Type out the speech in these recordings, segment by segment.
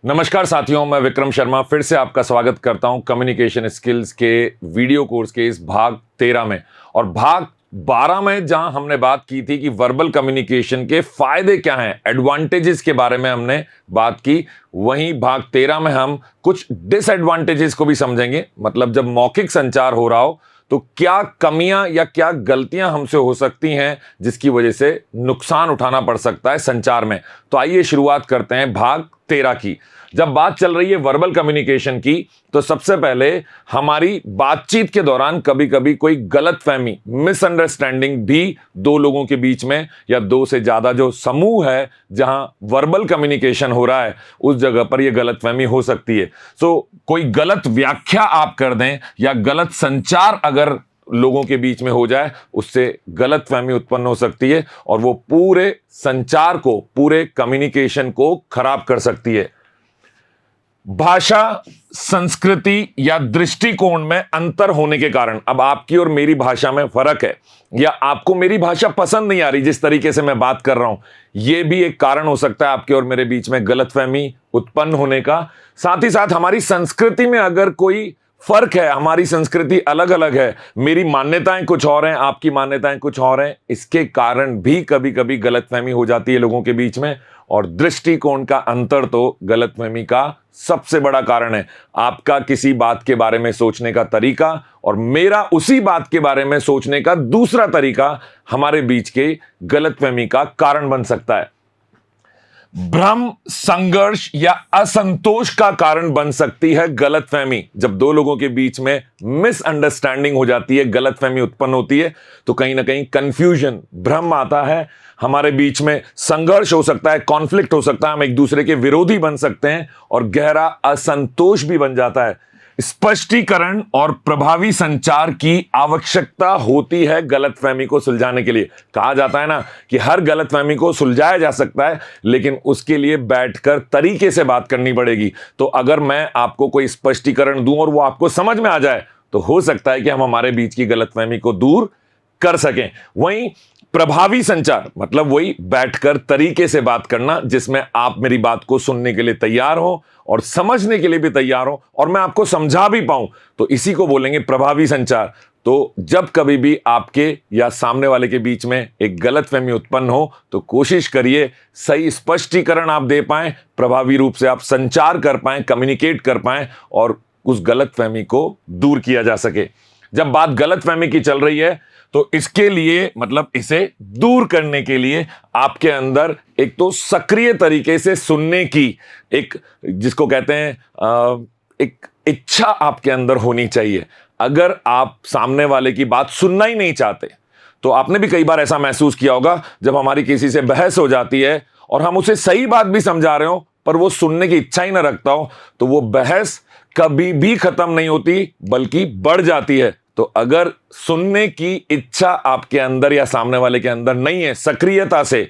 नमस्कार साथियों, मैं विक्रम शर्मा फिर से आपका स्वागत करता हूं कम्युनिकेशन स्किल्स के वीडियो कोर्स के इस भाग 13 में। और भाग 12 में जहां हमने बात की थी कि वर्बल कम्युनिकेशन के फायदे क्या हैं, एडवांटेजेस के बारे में हमने बात की, वहीं भाग 13 में हम कुछ डिसएडवांटेजेस को भी समझेंगे। मतलब जब मौखिक संचार हो रहा हो तो क्या कमियां या क्या गलतियां हमसे हो सकती हैं जिसकी वजह से नुकसान उठाना पड़ सकता है संचार में। तो आइए शुरुआत करते हैं भाग 13 की। जब बात चल रही है वर्बल कम्युनिकेशन की, तो सबसे पहले हमारी बातचीत के दौरान कभी कभी कोई गलतफहमी, मिसअंडरस्टैंडिंग भी दो लोगों के बीच में या दो से ज्यादा जो समूह है जहां वर्बल कम्युनिकेशन हो रहा है उस जगह पर यह गलतफहमी हो सकती है। सो कोई गलत व्याख्या आप कर दें या गलत संचार अगर लोगों के बीच में हो जाए, उससे गलतफहमी उत्पन्न हो सकती है और वो पूरे संचार को, पूरे कम्युनिकेशन को खराब कर सकती है। भाषा, संस्कृति या दृष्टिकोण में अंतर होने के कारण, अब आपकी और मेरी भाषा में फर्क है या आपको मेरी भाषा पसंद नहीं आ रही जिस तरीके से मैं बात कर रहा हूं, यह भी एक कारण हो सकता है आपके और मेरे बीच में गलतफहमी उत्पन्न होने का। साथ ही साथ हमारी संस्कृति में अगर कोई फर्क है, हमारी संस्कृति अलग अलग है, मेरी मान्यताएं कुछ और हैं, आपकी मान्यताएं कुछ और हैं, इसके कारण भी कभी कभी गलतफहमी हो जाती है लोगों के बीच में। और दृष्टिकोण का अंतर तो गलतफहमी का सबसे बड़ा कारण है। आपका किसी बात के बारे में सोचने का तरीका और मेरा उसी बात के बारे में सोचने का दूसरा तरीका हमारे बीच के गलतफहमी का कारण बन सकता है। भ्रम, संघर्ष या असंतोष का कारण बन सकती है गलतफहमी। जब दो लोगों के बीच में मिसअंडरस्टैंडिंग हो जाती है, गलतफहमी उत्पन्न होती है, तो कहीं ना कहीं कंफ्यूजन, भ्रम आता है, हमारे बीच में संघर्ष हो सकता है, कॉन्फ्लिक्ट हो सकता है, हम एक दूसरे के विरोधी बन सकते हैं और गहरा असंतोष भी बन जाता है। स्पष्टीकरण और प्रभावी संचार की आवश्यकता होती है गलतफहमी को सुलझाने के लिए। कहा जाता है ना कि हर गलतफहमी को सुलझाया जा सकता है, लेकिन उसके लिए बैठकर तरीके से बात करनी पड़ेगी। तो अगर मैं आपको कोई स्पष्टीकरण दूं और वो आपको समझ में आ जाए, तो हो सकता है कि हम हमारे बीच की गलतफहमी को दूर कर सकें। वहीं प्रभावी संचार मतलब वही बैठकर तरीके से बात करना जिसमें आप मेरी बात को सुनने के लिए तैयार हो और समझने के लिए भी तैयार हो और मैं आपको समझा भी पाऊं, तो इसी को बोलेंगे प्रभावी संचार। तो जब कभी भी आपके या सामने वाले के बीच में एक गलतफहमी उत्पन्न हो, तो कोशिश करिए सही स्पष्टीकरण आप दे पाएं, प्रभावी रूप से आप संचार कर पाएं, कम्युनिकेट कर पाएं और उस गलतफहमी को दूर किया जा सके। जब बात गलतफहमी की चल रही है, तो इसके लिए मतलब इसे दूर करने के लिए आपके अंदर एक तो सक्रिय तरीके से सुनने की एक, जिसको कहते हैं एक इच्छा आपके अंदर होनी चाहिए। अगर आप सामने वाले की बात सुनना ही नहीं चाहते, तो आपने भी कई बार ऐसा महसूस किया होगा जब हमारी किसी से बहस हो जाती है और हम उसे सही बात भी समझा रहे हो पर वो सुनने की इच्छा ही ना रखता हो, तो वो बहस कभी भी खत्म नहीं होती बल्कि बढ़ जाती है। तो अगर सुनने की इच्छा आपके अंदर या सामने वाले के अंदर नहीं है सक्रियता से,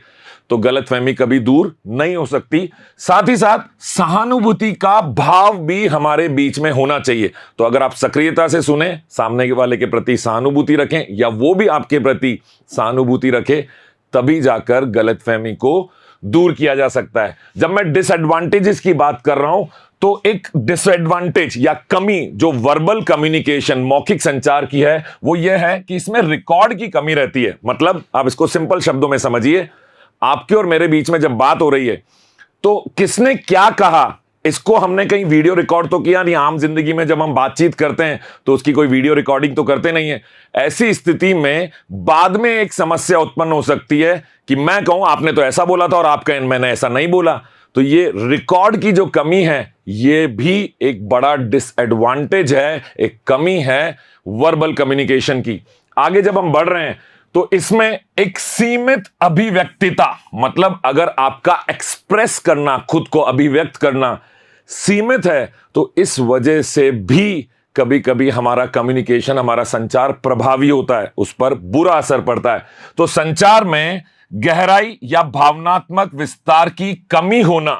तो गलतफहमी कभी दूर नहीं हो सकती। साथ ही साथ सहानुभूति का भाव भी हमारे बीच में होना चाहिए। तो अगर आप सक्रियता से सुने, सामने वाले के प्रति सहानुभूति रखें या वो भी आपके प्रति सहानुभूति रखे, तभी जाकर गलतफहमी को दूर किया जा सकता है। जब मैं डिसएडवांटेजेस की बात कर रहा हूं, तो एक डिसएडवांटेज या कमी जो वर्बल कम्युनिकेशन, मौखिक संचार की है, वो ये है कि इसमें रिकॉर्ड की कमी रहती है। मतलब आप इसको सिंपल शब्दों में समझिए, आपके और मेरे बीच में जब बात हो रही है, तो किसने क्या कहा, इसको हमने कहीं वीडियो रिकॉर्ड तो किया नहीं। आम जिंदगी में जब हम बातचीत करते हैं तो उसकी कोई वीडियो रिकॉर्डिंग तो करते नहीं है। ऐसी स्थिति में बाद में एक समस्या उत्पन्न हो सकती है कि मैं कहूं आपने तो ऐसा बोला था और आप कहें मैंने ऐसा नहीं बोला। तो ये रिकॉर्ड की जो कमी है, ये भी एक बड़ा डिसएडवांटेज है, एक कमी है वर्बल कम्युनिकेशन की। आगे जब हम बढ़ रहे हैं, तो इसमें एक सीमित अभिव्यक्तिता, मतलब अगर आपका एक्सप्रेस करना, खुद को अभिव्यक्त करना सीमित है, तो इस वजह से भी कभी कभी हमारा कम्युनिकेशन, हमारा संचार प्रभावी होता है, उस पर बुरा असर पड़ता है। तो संचार में गहराई या भावनात्मक विस्तार की कमी होना,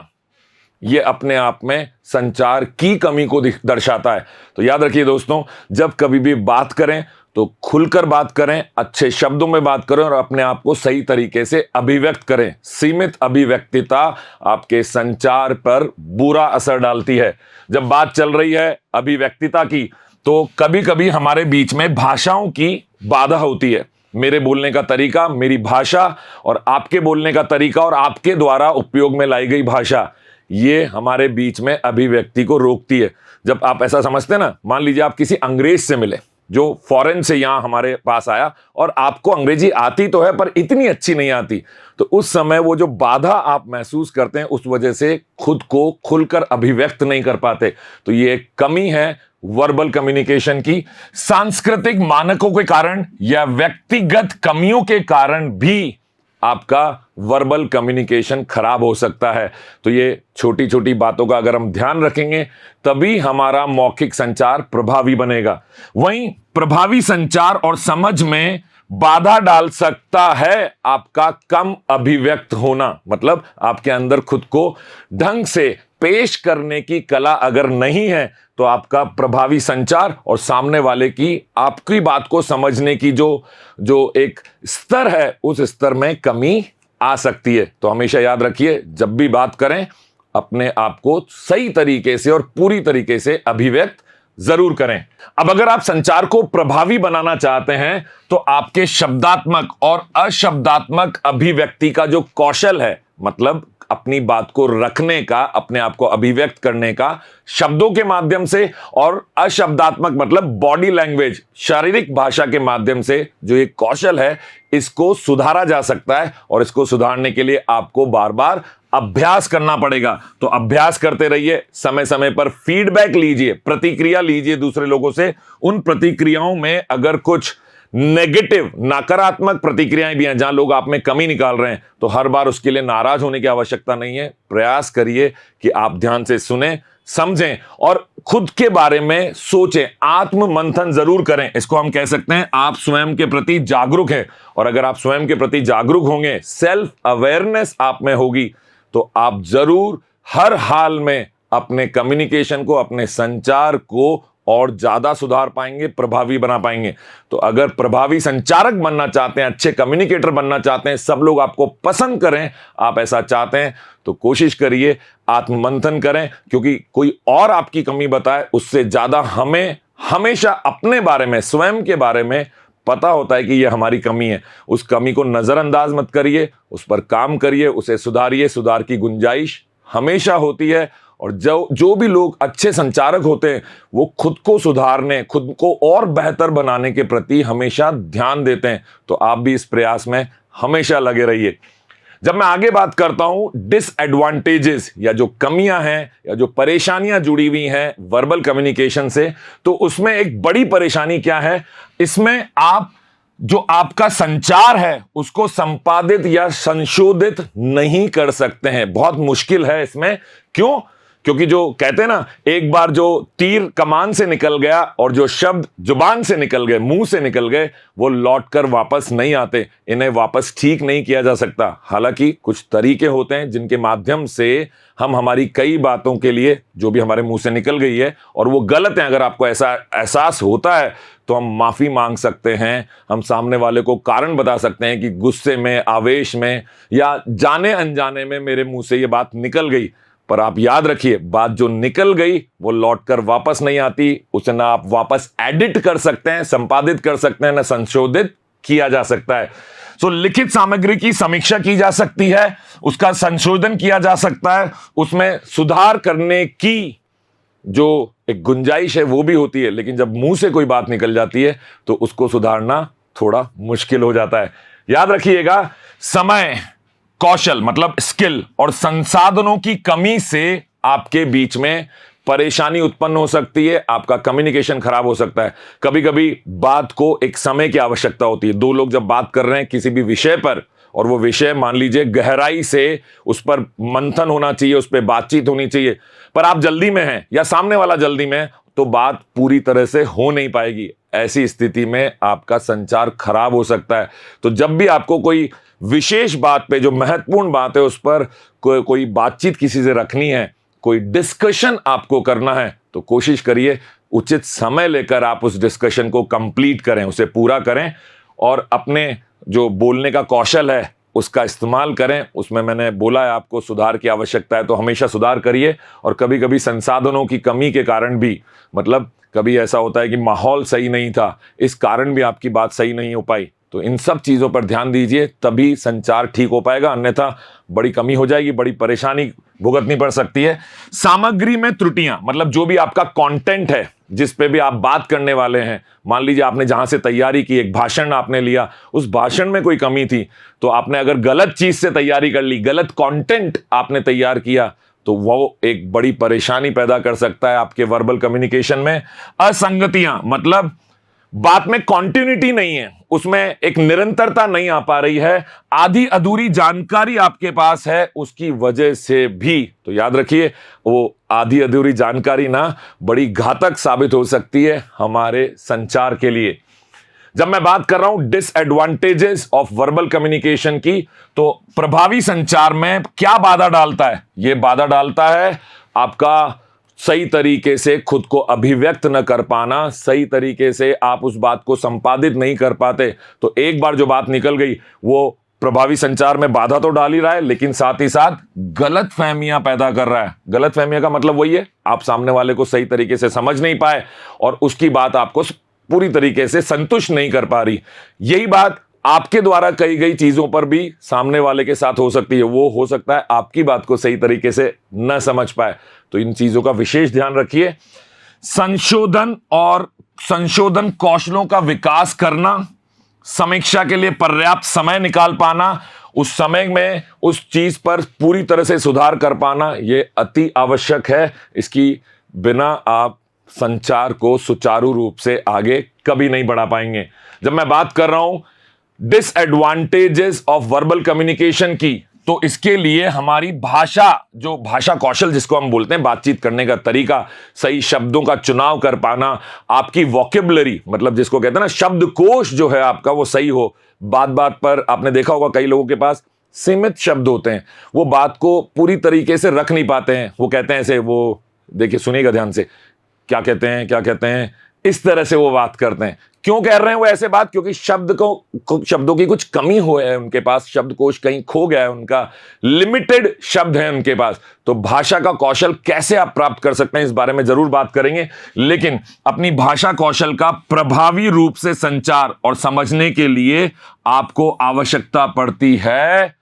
यह अपने आप में संचार की कमी को दर्शाता है। तो याद रखिए दोस्तों, जब कभी भी बात करें तो खुलकर बात करें, अच्छे शब्दों में बात करें और अपने आप को सही तरीके से अभिव्यक्त करें। सीमित अभिव्यक्तिता आपके संचार पर बुरा असर डालती है। जब बात चल रही है अभिव्यक्तिता की, तो कभी कभी हमारे बीच में भाषाओं की बाधा होती है। मेरे बोलने का तरीका, मेरी भाषा और आपके बोलने का तरीका और आपके द्वारा उपयोग में लाई गई भाषा, ये हमारे बीच में अभिव्यक्ति को रोकती है। जब आप ऐसा समझते हैं ना, मान लीजिए आप किसी अंग्रेज से मिले जो फॉरेन से यहां हमारे पास आया और आपको अंग्रेजी आती तो है पर इतनी अच्छी नहीं आती, तो उस समय वो जो बाधा आप महसूस करते हैं उस वजह से खुद को खुलकर अभिव्यक्त नहीं कर पाते। तो ये एक कमी है वर्बल कम्युनिकेशन की। सांस्कृतिक मानकों के कारण या व्यक्तिगत कमियों के कारण भी आपका वर्बल कम्युनिकेशन खराब हो सकता है। तो ये छोटी छोटी बातों का अगर हम ध्यान रखेंगे तभी हमारा मौखिक संचार प्रभावी बनेगा। वहीं प्रभावी संचार और समझ में बाधा डाल सकता है आपका कम अभिव्यक्त होना। मतलब आपके अंदर खुद को ढंग से पेश करने की कला अगर नहीं है तो आपका प्रभावी संचार और सामने वाले की आपकी बात को समझने की जो एक स्तर है उस स्तर में कमी आ सकती है। तो हमेशा याद रखिए, जब भी बात करें अपने आप को सही तरीके से और पूरी तरीके से अभिव्यक्त जरूर करें। अब अगर आप संचार को प्रभावी बनाना चाहते हैं तो आपके शब्दात्मक और अशब्दात्मक अभिव्यक्ति का जो कौशल है, मतलब अपनी बात को रखने का, अपने आप को अभिव्यक्त करने का शब्दों के माध्यम से और अशब्दात्मक मतलब बॉडी लैंग्वेज, शारीरिक भाषा के माध्यम से जो ये कौशल है, इसको सुधारा जा सकता है। और इसको सुधारने के लिए आपको बार बार अभ्यास करना पड़ेगा। तो अभ्यास करते रहिए, समय समय पर फीडबैक लीजिए, प्रतिक्रिया लीजिए दूसरे लोगों से। उन प्रतिक्रियाओं में अगर कुछ नेगेटिव, नकारात्मक प्रतिक्रियाएं भी हैं जहां लोग आप में कमी निकाल रहे हैं, तो हर बार उसके लिए नाराज होने की आवश्यकता नहीं है। प्रयास करिए कि आप ध्यान से सुने, समझें और खुद के बारे में सोचें, आत्म मंथन जरूर करें। इसको हम कह सकते हैं आप स्वयं के प्रति जागरूक हैं। और अगर आप स्वयं के प्रति जागरूक होंगे, सेल्फ अवेयरनेस आप में होगी, तो आप जरूर हर हाल में अपने कम्युनिकेशन को, अपने संचार को और ज्यादा सुधार पाएंगे, प्रभावी बना पाएंगे। तो अगर प्रभावी संचारक बनना चाहते हैं, अच्छे कम्युनिकेटर बनना चाहते हैं, सब लोग आपको पसंद करें, आप ऐसा चाहते हैं, तो कोशिश करिए, आत्ममंथन करें। क्योंकि कोई और आपकी कमी बताए उससे ज्यादा हमें हमेशा अपने बारे में, स्वयं के बारे में पता होता है कि यह हमारी कमी है। उस कमी को नजरअंदाज मत करिए, उस पर काम करिए, उसे सुधारिए। सुधार की गुंजाइश हमेशा होती है। और जो भी लोग अच्छे संचारक होते हैं वो खुद को सुधारने, खुद को और बेहतर बनाने के प्रति हमेशा ध्यान देते हैं। तो आप भी इस प्रयास में हमेशा लगे रहिए। जब मैं आगे बात करता हूं डिसएडवांटेजेस या जो कमियां हैं या जो परेशानियां जुड़ी हुई हैं वर्बल कम्युनिकेशन से, तो उसमें एक बड़ी परेशानी क्या है, इसमें आप जो आपका संचार है उसको संपादित या संशोधित नहीं कर सकते हैं। बहुत मुश्किल है इसमें। क्यों? क्योंकि जो कहते हैं ना, एक बार जो तीर कमान से निकल गया और जो शब्द जुबान से निकल गए, मुंह से निकल गए, वो लौटकर वापस नहीं आते। इन्हें वापस ठीक नहीं किया जा सकता। हालांकि कुछ तरीके होते हैं जिनके माध्यम से हम हमारी कई बातों के लिए, जो भी हमारे मुंह से निकल गई है और वो गलत है, अगर आपको ऐसा एहसास होता है तो हम माफी मांग सकते हैं। हम सामने वाले को कारण बता सकते हैं कि गुस्से में, आवेश में या जाने अनजाने में मेरे मुंह से ये बात निकल गई। पर आप याद रखिए, बात जो निकल गई वो लौटकर वापस नहीं आती। उसे ना आप वापस एडिट कर सकते हैं, संपादित कर सकते हैं, ना संशोधित किया जा सकता है। तो लिखित सामग्री की समीक्षा की जा सकती है, उसका संशोधन किया जा सकता है, उसमें सुधार करने की जो एक गुंजाइश है वो भी होती है। लेकिन जब मुंह से कोई बात निकल जाती है तो उसको सुधारना थोड़ा मुश्किल हो जाता है। याद रखिएगा, समय, कौशल मतलब स्किल और संसाधनों की कमी से आपके बीच में परेशानी उत्पन्न हो सकती है, आपका कम्युनिकेशन खराब हो सकता है। कभी कभी बात को एक समय की आवश्यकता होती है। दो लोग जब बात कर रहे हैं किसी भी विषय पर, और वो विषय मान लीजिए गहराई से उस पर मंथन होना चाहिए, उस पर बातचीत होनी चाहिए, पर आप जल्दी में हैं या सामने वाला जल्दी में है, तो बात पूरी तरह से हो नहीं पाएगी। ऐसी स्थिति में आपका संचार खराब हो सकता है। तो जब भी आपको कोई विशेष बात पे, जो महत्वपूर्ण बात है, उस पर कोई बातचीत किसी से रखनी है, कोई डिस्कशन आपको करना है, तो कोशिश करिए उचित समय लेकर आप उस डिस्कशन को कंप्लीट करें, उसे पूरा करें और अपने जो बोलने का कौशल है उसका इस्तेमाल करें। उसमें मैंने बोला है आपको सुधार की आवश्यकता है, तो हमेशा सुधार करिए। और कभी कभी संसाधनों की कमी के कारण भी, मतलब कभी ऐसा होता है कि माहौल सही नहीं था, इस कारण भी आपकी बात सही नहीं हो पाई, तो इन सब चीज़ों पर ध्यान दीजिए, तभी संचार ठीक हो पाएगा, अन्यथा बड़ी कमी हो जाएगी, बड़ी परेशानी भुगतनी पड़ सकती है। सामग्री में त्रुटियां, मतलब जो भी आपका कंटेंट है, जिस पे भी आप बात करने वाले हैं, मान लीजिए आपने जहां से तैयारी की, एक भाषण आपने लिया, उस भाषण में कोई कमी थी, तो आपने अगर गलत चीज से तैयारी कर ली, गलत कंटेंट आपने तैयार किया, तो वो एक बड़ी परेशानी पैदा कर सकता है आपके वर्बल कम्युनिकेशन में। असंगतियां, मतलब बात में कॉन्टिन्यूटी नहीं है, उसमें एक निरंतरता नहीं आ पा रही है, आधी अधूरी जानकारी आपके पास है, उसकी वजह से भी, तो याद रखिए वो आधी अधूरी जानकारी ना बड़ी घातक साबित हो सकती है हमारे संचार के लिए। जब मैं बात कर रहा हूं डिसएडवांटेजेस ऑफ वर्बल कम्युनिकेशन की, तो प्रभावी संचार में क्या बाधा डालता है? यह बाधा डालता है आपका सही तरीके से खुद को अभिव्यक्त न कर पाना, सही तरीके से आप उस बात को संपादित नहीं कर पाते। तो एक बार जो बात निकल गई, वो प्रभावी संचार में बाधा तो डाल ही रहा है, लेकिन साथ ही साथ गलत फहमियां पैदा कर रहा है। गलत फहमियां का मतलब वही है, आप सामने वाले को सही तरीके से समझ नहीं पाए और उसकी बात आपको पूरी तरीके से संतुष्ट नहीं कर पा रही। यही बात आपके द्वारा कही गई चीजों पर भी सामने वाले के साथ हो सकती है। वो हो सकता है आपकी बात को सही तरीके से न समझ पाए, तो इन चीजों का विशेष ध्यान रखिए। संशोधन और संशोधन कौशलों का विकास करना, समीक्षा के लिए पर्याप्त समय निकाल पाना, उस समय में उस चीज पर पूरी तरह से सुधार कर पाना, यह अति आवश्यक है। इसकी बिना आप संचार को सुचारू रूप से आगे कभी नहीं बढ़ा पाएंगे। जब मैं बात कर रहा हूं डिसएडवांटेजेस ऑफ वर्बल कम्युनिकेशन की, तो इसके लिए हमारी भाषा, जो भाषा कौशल जिसको हम बोलते हैं, बातचीत करने का तरीका, सही शब्दों का चुनाव कर पाना, आपकी वोकेबुलरी, मतलब जिसको कहते हैं ना शब्दकोश जो है आपका, वो सही हो। बात बात पर आपने देखा होगा कई लोगों के पास सीमित शब्द होते हैं, वो बात को पूरी तरीके से रख नहीं पाते हैं। वो कहते हैं ऐसे, वो देखिए सुनिएगा ध्यान से, क्या कहते हैं क्या कहते हैं, इस तरह से वो बात करते हैं। क्यों कह रहे हैं वो ऐसे बात? क्योंकि शब्दों की कुछ कमी हो है उनके पास, शब्दकोश कहीं खो गया है उनका, लिमिटेड शब्द है उनके पास। तो भाषा का कौशल कैसे आप प्राप्त कर सकते हैं, इस बारे में जरूर बात करेंगे, लेकिन अपनी भाषा कौशल का प्रभावी रूप से संचार और समझने के लिए आपको आवश्यकता पड़ती है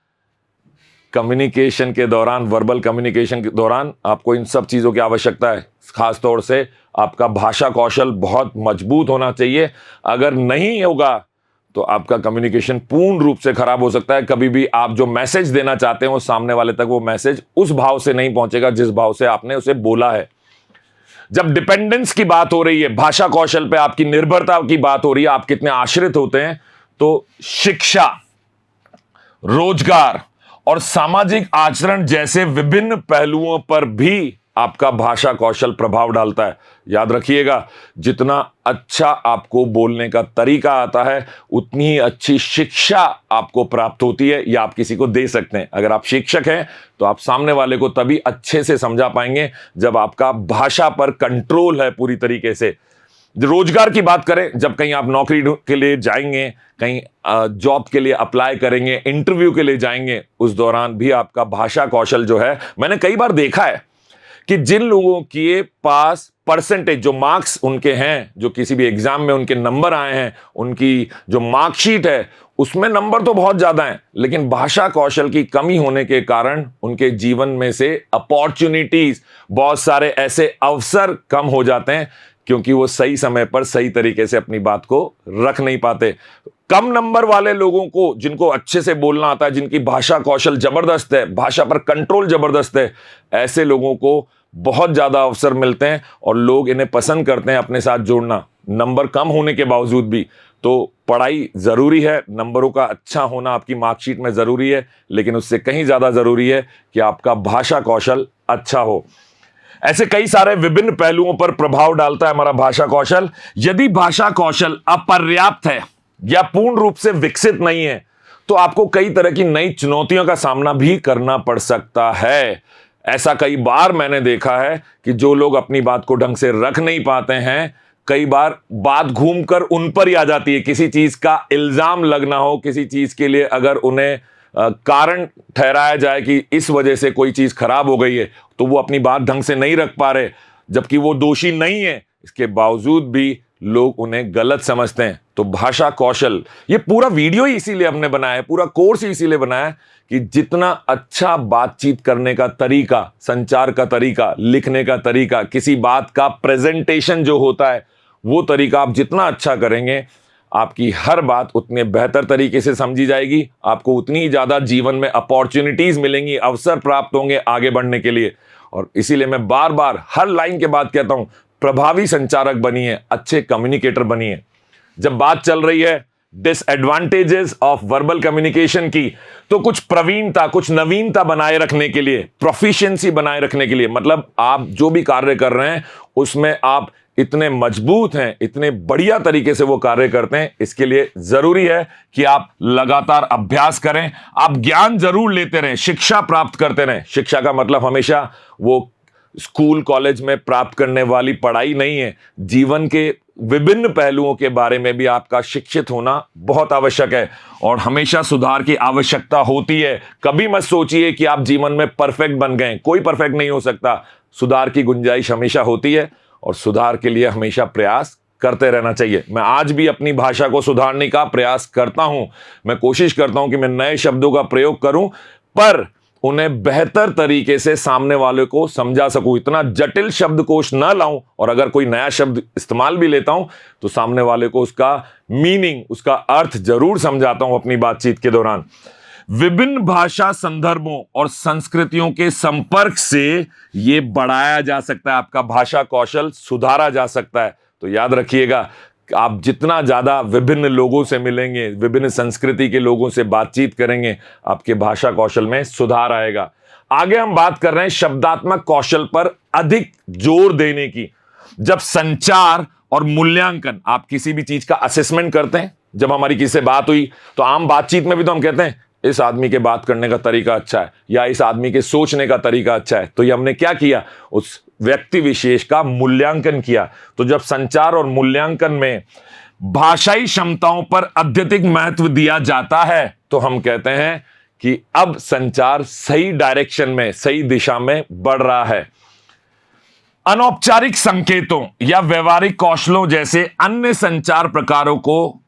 कम्युनिकेशन के दौरान, वर्बल कम्युनिकेशन के दौरान आपको इन सब चीजों की आवश्यकता है। खासतौर से आपका भाषा कौशल बहुत मजबूत होना चाहिए। अगर नहीं होगा तो आपका कम्युनिकेशन पूर्ण रूप से खराब हो सकता है। कभी भी आप जो मैसेज देना चाहते हैं वो सामने वाले तक वो मैसेज उस भाव से नहीं पहुंचेगा जिस भाव से आपने उसे बोला है। जब डिपेंडेंस की बात हो रही है, भाषा कौशल पे आपकी निर्भरता की बात हो रही है, आप कितने आश्रित होते हैं, तो शिक्षा, रोजगार और सामाजिक आचरण जैसे विभिन्न पहलुओं पर भी आपका भाषा कौशल प्रभाव डालता है। याद रखिएगा, जितना अच्छा आपको बोलने का तरीका आता है, उतनी ही अच्छी शिक्षा आपको प्राप्त होती है या आप किसी को दे सकते हैं। अगर आप शिक्षक हैं तो आप सामने वाले को तभी अच्छे से समझा पाएंगे जब आपका भाषा पर कंट्रोल है पूरी तरीके से। रोजगार की बात करें, जब कहीं आप नौकरी के लिए जाएंगे, कहीं जॉब के लिए अप्लाई करेंगे, इंटरव्यू के लिए जाएंगे, उस दौरान भी आपका भाषा कौशल जो है, मैंने कई बार देखा है कि जिन लोगों के पास परसेंटेज, जो मार्क्स उनके हैं, जो किसी भी एग्जाम में उनके नंबर आए हैं, उनकी जो मार्कशीट है उसमें नंबर तो बहुत ज्यादा हैं, लेकिन भाषा कौशल की कमी होने के कारण उनके जीवन में से अपॉर्चुनिटीज, बहुत सारे ऐसे अवसर कम हो जाते हैं, क्योंकि वो सही समय पर सही तरीके से अपनी बात को रख नहीं पाते। कम नंबर वाले लोगों को, जिनको अच्छे से बोलना आता है, जिनकी भाषा कौशल जबरदस्त है, भाषा पर कंट्रोल जबरदस्त है, ऐसे लोगों को बहुत ज्यादा अवसर मिलते हैं और लोग इन्हें पसंद करते हैं अपने साथ जोड़ना, नंबर कम होने के बावजूद भी। तो पढ़ाई जरूरी है, नंबरों का अच्छा होना आपकी मार्कशीट में जरूरी है, लेकिन उससे कहीं ज्यादा जरूरी है कि आपका भाषा कौशल अच्छा हो। ऐसे कई सारे विभिन्न पहलुओं पर प्रभाव डालता है हमारा भाषा कौशल। यदि भाषा कौशल अपर्याप्त है या पूर्ण रूप से विकसित नहीं है, तो आपको कई तरह की नई चुनौतियों का सामना भी करना पड़ सकता है। ऐसा कई बार मैंने देखा है कि जो लोग अपनी बात को ढंग से रख नहीं पाते हैं, कई बार बात घूमकर उन पर ही आ जाती है। किसी चीज का इल्जाम लगना हो, किसी चीज के लिए अगर उन्हें कारण ठहराया जाए कि इस वजह से कोई चीज खराब हो गई है, तो वो अपनी बात ढंग से नहीं रख पा रहे, जबकि वो दोषी नहीं है, इसके बावजूद भी लोग उन्हें गलत समझते हैं। तो भाषा कौशल, ये पूरा वीडियो ही इसीलिए हमने बनाया है, पूरा कोर्स ही इसीलिए बनाया है कि जितना अच्छा बातचीत करने का तरीका, संचार का तरीका, लिखने का तरीका, किसी बात का प्रेजेंटेशन जो होता है, वो तरीका आप जितना अच्छा करेंगे, आपकी हर बात उतने बेहतर तरीके से समझी जाएगी, आपको उतनी ही ज्यादा जीवन में अपॉर्चुनिटीज मिलेंगी, अवसर प्राप्त होंगे आगे बढ़ने के लिए। और इसीलिए मैं बार बार हर लाइन के बाद कहता हूं, प्रभावी संचारक बनिए, अच्छे कम्युनिकेटर बनिए। जब बात चल रही है डिसएडवांटेजेस ऑफ वर्बल कम्युनिकेशन की, तो कुछ प्रवीणता, कुछ नवीनता बनाए रखने के लिए, प्रोफिशिएंसी बनाए रखने के लिए, मतलब आप जो भी कार्य कर रहे हैं उसमें आप इतने मजबूत हैं, इतने बढ़िया तरीके से वो कार्य करते हैं, इसके लिए जरूरी है कि आप लगातार अभ्यास करें, आप ज्ञान जरूर लेते रहें, शिक्षा प्राप्त करते रहें। शिक्षा का मतलब हमेशा वो स्कूल कॉलेज में प्राप्त करने वाली पढ़ाई नहीं है, जीवन के विभिन्न पहलुओं के बारे में भी आपका शिक्षित होना बहुत आवश्यक है और हमेशा सुधार की आवश्यकता होती है। कभी मत सोचिए कि आप जीवन में परफेक्ट बन गए, कोई परफेक्ट नहीं हो सकता, सुधार की गुंजाइश हमेशा होती है और सुधार के लिए हमेशा प्रयास करते रहना चाहिए। मैं आज भी अपनी भाषा को सुधारने का प्रयास करता हूं, मैं कोशिश करता हूं कि मैं नए शब्दों का प्रयोग करूं, पर उन्हें बेहतर तरीके से सामने वाले को समझा सकूं, इतना जटिल शब्दकोश ना लाऊं, और अगर कोई नया शब्द इस्तेमाल भी लेता हूं तो सामने वाले को उसका मीनिंग, उसका अर्थ जरूर समझाता हूं अपनी बातचीत के दौरान। विभिन्न भाषा संदर्भों और संस्कृतियों के संपर्क से यह बढ़ाया जा सकता है, आपका भाषा कौशल सुधारा जा सकता है। तो याद रखिएगा, आप जितना ज्यादा विभिन्न लोगों से मिलेंगे, विभिन्न संस्कृति के लोगों से बातचीत करेंगे, आपके भाषा कौशल में सुधार आएगा। आगे हम बात कर रहे हैं शब्दात्मक कौशल पर अधिक जोर देने की। जब संचार और मूल्यांकन, आप किसी भी चीज का असेसमेंट करते हैं, जब हमारी किसी से बात हुई तो आम बातचीत में भी तो हम कहते हैं इस आदमी के बात करने का तरीका अच्छा है, या इस आदमी के सोचने का तरीका अच्छा है। तो ये हमने क्या किया, उस व्यक्ति विशेष का मूल्यांकन किया। तो जब संचार और मूल्यांकन में भाषाई क्षमताओं पर अत्यधिक महत्व दिया जाता है, तो हम कहते हैं कि अब संचार सही डायरेक्शन में, सही दिशा में बढ़ रहा है। अनौपचारिक संकेतों या व्यवहारिक कौशलों जैसे अन्य संचार प्रकारों को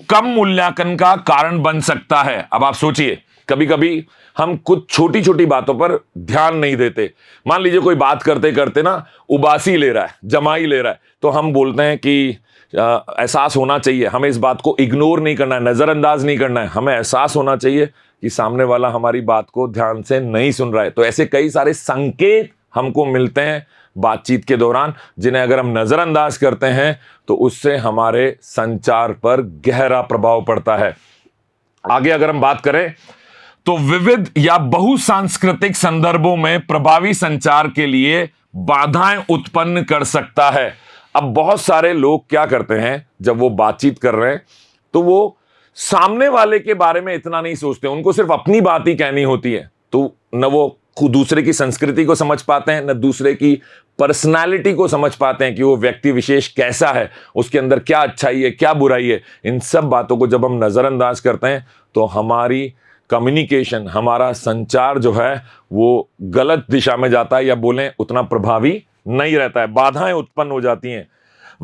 कम मूल्यांकन का कारण बन सकता है। अब आप सोचिए, कभी कभी हम कुछ छोटी छोटी बातों पर ध्यान नहीं देते। मान लीजिए कोई बात करते करते ना उबासी ले रहा है, जमाई ले रहा है, तो हम बोलते हैं कि एहसास होना चाहिए, हमें इस बात को इग्नोर नहीं करना है, नजरअंदाज नहीं करना है, हमें एहसास होना चाहिए कि सामने वाला हमारी बात को ध्यान से नहीं सुन रहा है। तो ऐसे कई सारे संकेत हमको मिलते हैं बातचीत के दौरान, जिन्हें अगर हम नजरअंदाज करते हैं तो उससे हमारे संचार पर गहरा प्रभाव पड़ता है। आगे अगर हम बात करें तो विविध या बहुसांस्कृतिक संदर्भों में प्रभावी संचार के लिए बाधाएं उत्पन्न कर सकता है। अब बहुत सारे लोग क्या करते हैं, जब वो बातचीत कर रहे हैं तो वो सामने वाले के बारे में इतना नहीं सोचते, उनको सिर्फ अपनी बात ही कहनी होती है। तो न वो दूसरे की संस्कृति को समझ पाते हैं, न दूसरे की पर्सनालिटी को समझ पाते हैं कि वो व्यक्ति विशेष कैसा है, उसके अंदर क्या अच्छाई है, क्या बुराई है। इन सब बातों को जब हम नजरअंदाज करते हैं तो हमारी कम्युनिकेशन, हमारा संचार जो है वो गलत दिशा में जाता है, या बोलें उतना प्रभावी नहीं रहता है, बाधाएं उत्पन्न हो जाती हैं।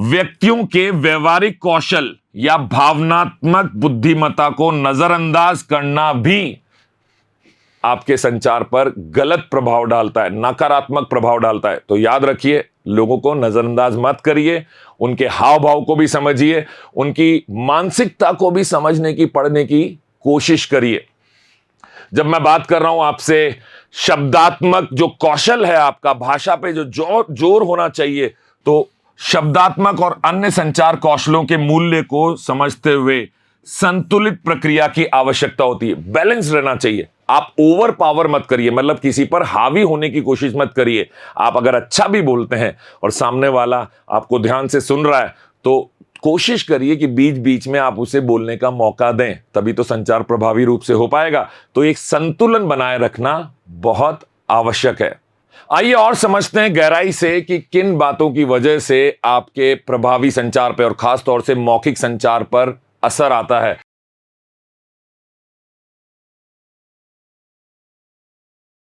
व्यक्तियों के व्यवहारिक कौशल या भावनात्मक बुद्धिमत्ता को नजरअंदाज करना भी आपके संचार पर गलत प्रभाव डालता है, नकारात्मक प्रभाव डालता है। तो याद रखिए, लोगों को नजरअंदाज मत करिए, उनके हाव भाव को भी समझिए, उनकी मानसिकता को भी समझने की, पढ़ने की कोशिश करिए। जब मैं बात कर रहा हूं आपसे शब्दात्मक जो कौशल है आपका, भाषा पे जो जोर होना चाहिए, तो शब्दात्मक और अन्य संचार कौशलों के मूल्य को समझते हुए संतुलित प्रक्रिया की आवश्यकता होती है। बैलेंस रहना चाहिए, आप ओवर पावर मत करिए, मतलब किसी पर हावी होने की कोशिश मत करिए। आप अगर अच्छा भी बोलते हैं और सामने वाला आपको ध्यान से सुन रहा है, तो कोशिश करिए कि बीच बीच में आप उसे बोलने का मौका दें, तभी तो संचार प्रभावी रूप से हो पाएगा। तो एक संतुलन बनाए रखना बहुत आवश्यक है। आइए और समझते हैं गहराई से कि किन बातों की वजह से आपके प्रभावी संचार पर और खास तौर से मौखिक संचार पर असर आता है।